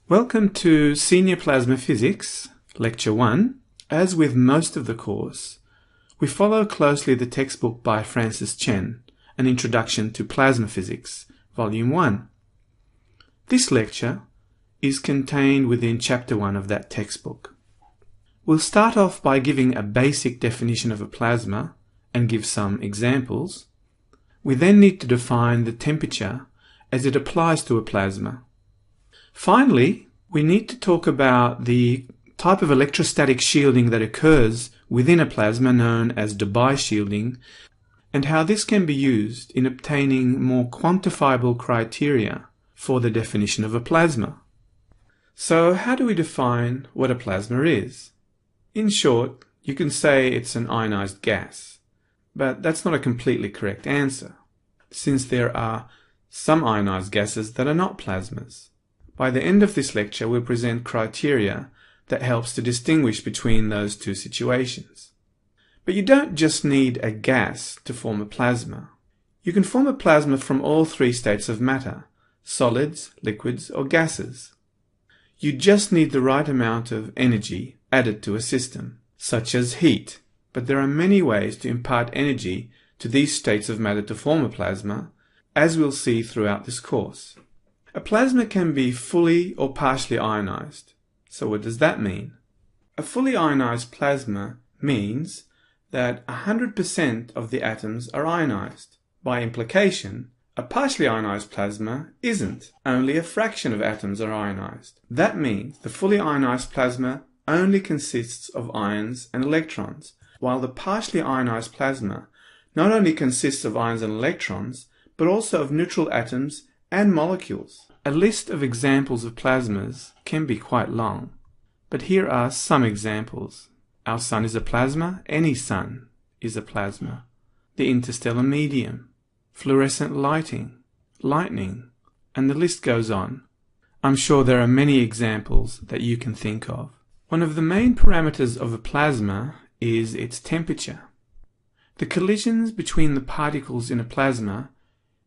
Welcome to Senior Plasma Physics, Lecture 1. As with most of the course, we follow closely the textbook by Francis Chen, An Introduction to Plasma Physics, Volume 1. This lecture is contained within Chapter 1 of that textbook. We'll start off by giving a basic definition of a plasma and give some examples. We then need to define the temperature as it applies to a plasma. Finally, we need to talk about the type of electrostatic shielding that occurs within a plasma known as Debye shielding, and how this can be used in obtaining more quantifiable criteria for the definition of a plasma. So how do we define what a plasma is? In short, you can say it's an ionized gas, but that's not a completely correct answer, since there are some ionized gases that are not plasmas. By the end of this lecture, we'll present criteria that helps to distinguish between those two situations. But you don't just need a gas to form a plasma. You can form a plasma from all three states of matter: solids, liquids, or gases. You just need the right amount of energy added to a system, such as heat. But there are many ways to impart energy to these states of matter to form a plasma, as we'll see throughout this course. A plasma can be fully or partially ionized. So what does that mean? A fully ionized plasma means that 100% of the atoms are ionized. By implication, a partially ionized plasma isn't. Only a fraction of atoms are ionized. That means the fully ionized plasma only consists of ions and electrons, while the partially ionized plasma not only consists of ions and electrons, but also of neutral atoms and molecules. A list of examples of plasmas can be quite long, but here are some examples. Our sun is a plasma. Any sun is a plasma. The interstellar medium, fluorescent lighting, lightning, and the list goes on. I'm sure there are many examples that you can think of. One of the main parameters of a plasma is its temperature. The collisions between the particles in a plasma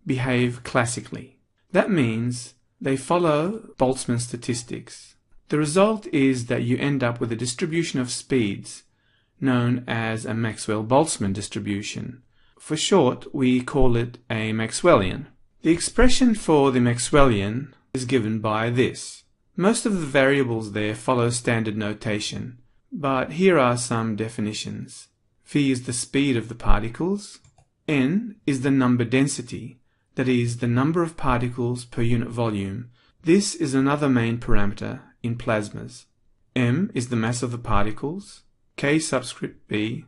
behave classically. That means they follow Boltzmann statistics. The result is that you end up with a distribution of speeds known as a Maxwell-Boltzmann distribution. For short, we call it a Maxwellian. The expression for the Maxwellian is given by this. Most of the variables there follow standard notation, but here are some definitions. V is the speed of the particles. N is the number density, that is, the number of particles per unit volume. This is another main parameter in plasmas. M is the mass of the particles. K subscript B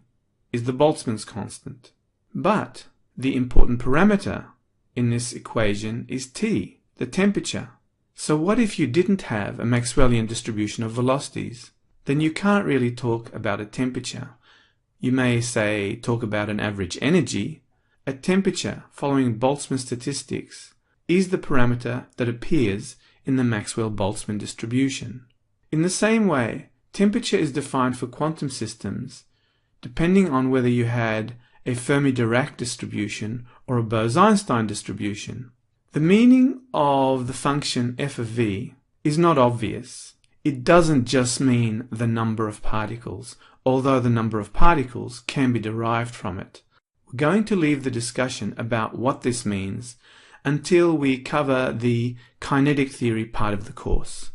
is the Boltzmann's constant. But the important parameter in this equation is T, the temperature. So what if you didn't have a Maxwellian distribution of velocities? Then you can't really talk about a temperature. You may say talk about an average energy. A temperature following Boltzmann statistics is the parameter that appears in the Maxwell-Boltzmann distribution. In the same way, temperature is defined for quantum systems depending on whether you had a Fermi-Dirac distribution or a Bose-Einstein distribution. The meaning of the function f of v is not obvious. It doesn't just mean the number of particles, although the number of particles can be derived from it. We're going to leave the discussion about what this means until we cover the kinetic theory part of the course.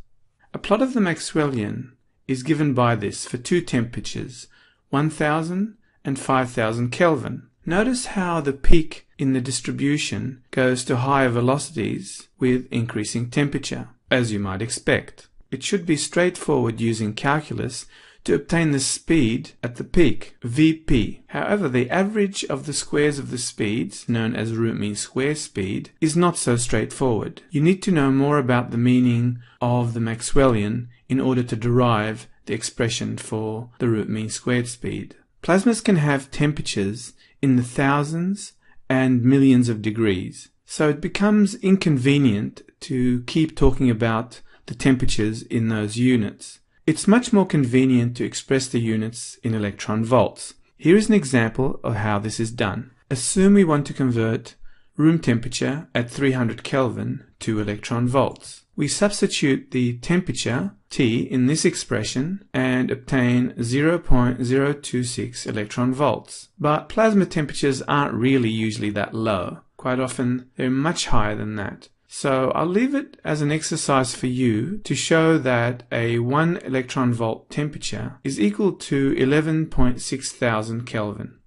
A plot of the Maxwellian is given by this for two temperatures, 1000 and 5000 Kelvin. Notice how the peak in the distribution goes to higher velocities with increasing temperature, as you might expect. It should be straightforward using calculus to obtain the speed at the peak, Vp. However, the average of the squares of the speeds, known as root mean square speed, is not so straightforward. You need to know more about the meaning of the Maxwellian in order to derive the expression for the root mean squared speed. Plasmas can have temperatures in the thousands and millions of degrees, so it becomes inconvenient to keep talking about the temperatures in those units. It's much more convenient to express the units in electron volts. Here is an example of how this is done. Assume we want to convert room temperature at 300 Kelvin to electron volts. We substitute the temperature, T, in this expression and obtain 0.026 electron volts. But plasma temperatures aren't really usually that low. Quite often they're much higher than that. So I'll leave it as an exercise for you to show that a 1 electron volt temperature is equal to 11.6 thousand Kelvin.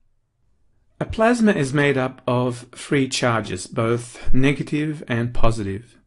A plasma is made up of free charges, both negative and positive.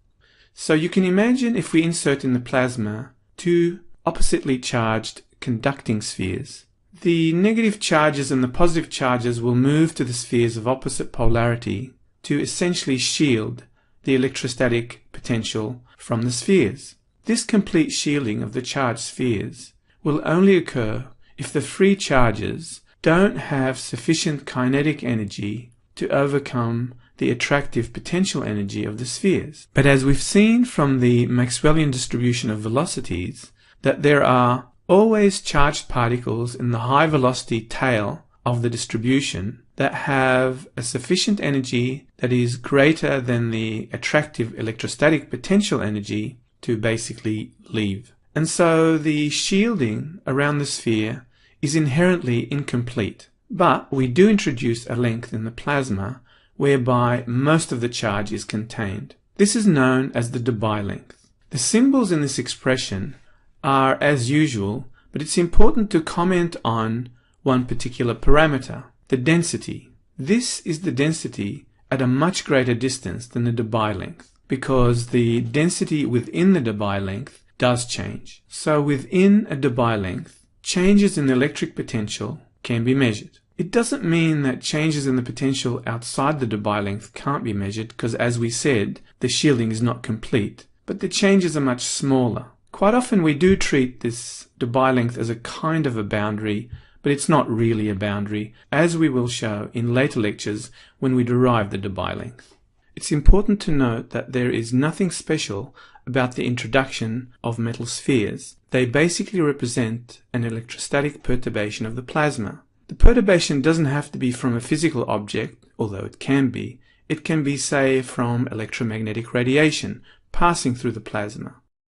So you can imagine if we insert in the plasma two oppositely charged conducting spheres. The negative charges and the positive charges will move to the spheres of opposite polarity to essentially shield the electrostatic potential from the spheres. This complete shielding of the charged spheres will only occur if the free charges don't have sufficient kinetic energy to overcome the attractive potential energy of the spheres. But as we've seen from the Maxwellian distribution of velocities, that there are always charged particles in the high velocity tail of the distribution that have a sufficient energy that is greater than the attractive electrostatic potential energy to basically leave. And so the shielding around the sphere is inherently incomplete. But we do introduce a length in the plasma whereby most of the charge is contained. This is known as the Debye length. The symbols in this expression are as usual, but it's important to comment on one particular parameter, the density. This is the density at a much greater distance than the Debye length, because the density within the Debye length does change. So within a Debye length, changes in the electric potential can be measured. It doesn't mean that changes in the potential outside the Debye length can't be measured, because as we said, the shielding is not complete, but the changes are much smaller. Quite often we do treat this Debye length as a kind of a boundary, but it's not really a boundary, as we will show in later lectures when we derive the Debye length. It's important to note that there is nothing special about the introduction of metal spheres. They basically represent an electrostatic perturbation of the plasma. The perturbation doesn't have to be from a physical object, although it can be. It can be, say, from electromagnetic radiation passing through the plasma.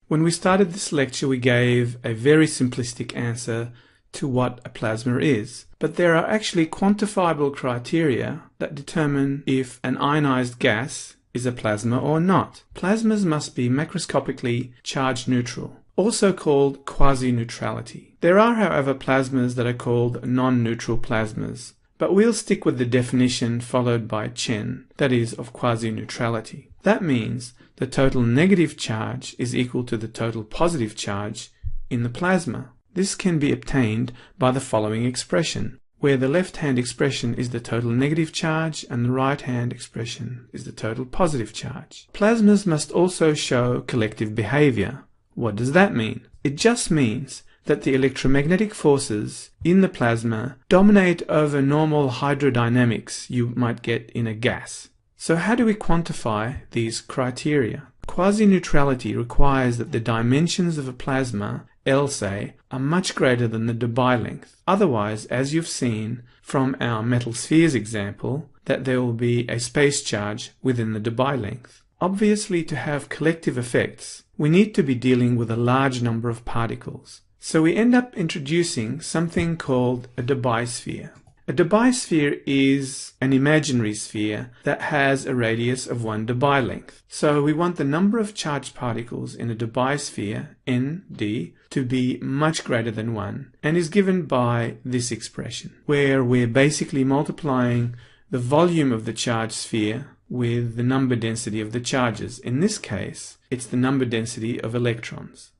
When we started this lecture, we gave a very simplistic answer to what a plasma is. But there are actually quantifiable criteria that determine if an ionized gas is a plasma or not. Plasmas must be macroscopically charge neutral, also called quasi-neutrality. There are, however, plasmas that are called non-neutral plasmas, but we'll stick with the definition followed by Chen, that is, of quasi-neutrality. That means the total negative charge is equal to the total positive charge in the plasma. This can be obtained by the following expression, where the left-hand expression is the total negative charge and the right-hand expression is the total positive charge. Plasmas must also show collective behavior. What does that mean? It just means that the electromagnetic forces in the plasma dominate over normal hydrodynamics you might get in a gas. So how do we quantify these criteria? Quasi-neutrality requires that the dimensions of a plasma, L say, are much greater than the Debye length. Otherwise, as you've seen from our metal spheres example, that there will be a space charge within the Debye length. Obviously, to have collective effects, we need to be dealing with a large number of particles. So we end up introducing something called a Debye sphere. A Debye sphere is an imaginary sphere that has a radius of 1 Debye length. So we want the number of charged particles in a Debye sphere, Nd, to be much greater than 1, and is given by this expression, where we're basically multiplying the volume of the charged sphere with the number density of the charges. In this case, it's the number density of electrons.